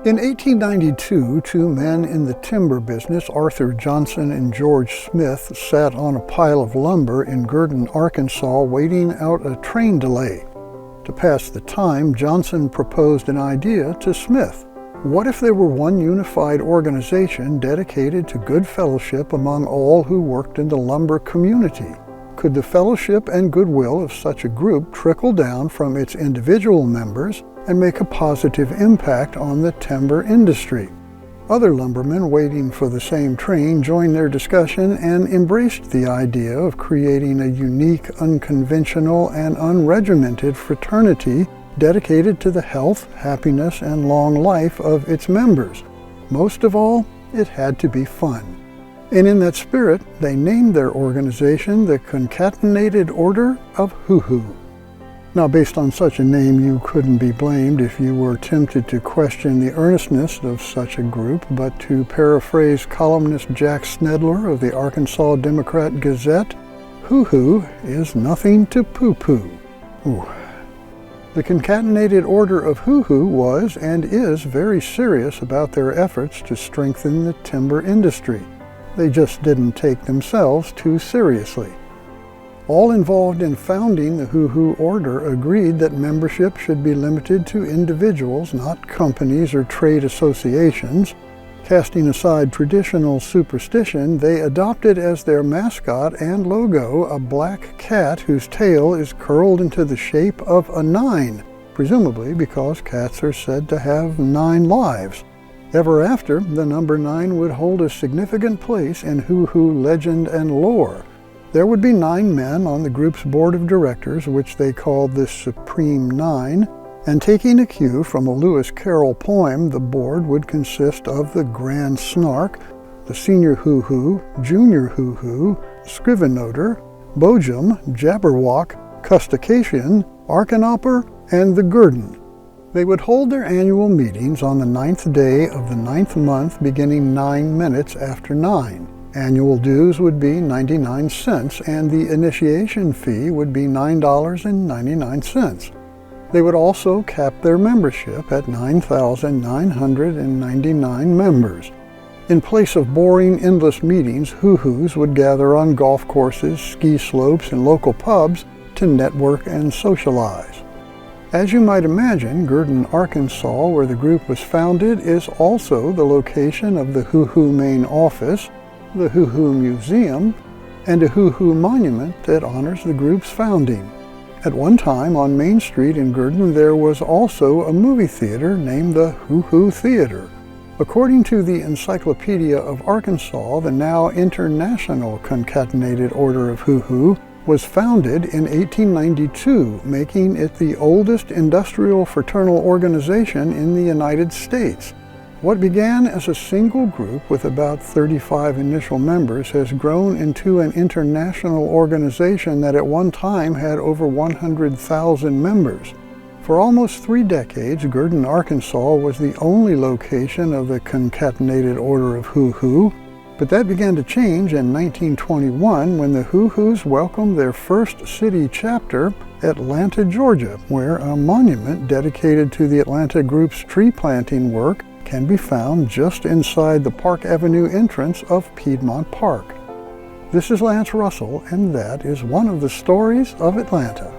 In 1892, two men in the timber business, Arthur Johnson and George Smith, sat on a pile of lumber in Gurdon, Arkansas, waiting out a train delay. To pass the time, Johnson proposed an idea to Smith. What if there were one unified organization dedicated to good fellowship among all who worked in the lumber community? Could the fellowship and goodwill of such a group trickle down from its individual members and make a positive impact on the timber industry? Other lumbermen waiting for the same train joined their discussion and embraced the idea of creating a unique, unconventional, and unregimented fraternity dedicated to the health, happiness, and long life of its members. Most of all, it had to be fun. And in that spirit, they named their organization the Concatenated Order of Hoo-Hoo. Now, based on such a name, you couldn't be blamed if you were tempted to question the earnestness of such a group, but to paraphrase columnist Jack Snedler of the Arkansas Democrat Gazette, hoo-hoo is nothing to poo-poo. Ooh. The Concatenated Order of Hoo-Hoo was and is very serious about their efforts to strengthen the timber industry. They just didn't take themselves too seriously. All involved in founding the Hoo-Hoo Order agreed that membership should be limited to individuals, not companies or trade associations. Casting aside traditional superstition, they adopted as their mascot and logo a black cat whose tail is curled into the shape of a 9, presumably because cats are said to have 9 lives. Ever after, the number 9 would hold a significant place in Hoo-Hoo legend and lore. There would be 9 men on the group's board of directors, which they called the Supreme 9, and taking a cue from a Lewis Carroll poem, the board would consist of the Grand Snark, the Senior Hoo-Hoo, Junior Hoo-Hoo, Scrivenoter, Bojum, Jabberwock, Custication, Arkanopper, and the Gurdon. They would hold their annual meetings on the 9th day of the 9th month, beginning 9 minutes after 9. Annual dues would be 99 cents, and the initiation fee would be $9.99. They would also cap their membership at 9,999 members. In place of boring, endless meetings, hoo-hoos would gather on golf courses, ski slopes, and local pubs to network and socialize. As you might imagine, Gurdon, Arkansas, where the group was founded, is also the location of the Hoo-Hoo main office, the Hoo-Hoo Museum, and a Hoo-Hoo monument that honors the group's founding. At one time on Main Street in Gurdon, there was also a movie theater named the Hoo-Hoo Theater. According to the Encyclopedia of Arkansas, the now International Concatenated Order of Hoo-Hoo was founded in 1892, making it the oldest industrial fraternal organization in the United States. What began as a single group with about 35 initial members has grown into an international organization that at one time had over 100,000 members. For almost 3 decades, Gurdon, Arkansas was the only location of the Concatenated Order of Hoo-Hoo, but that began to change in 1921 when the Hoo-Hoos welcomed their first city chapter, Atlanta, Georgia, where a monument dedicated to the Atlanta group's tree planting work can be found just inside the Park Avenue entrance of Piedmont Park. This is Lance Russell, and that is one of the stories of Atlanta.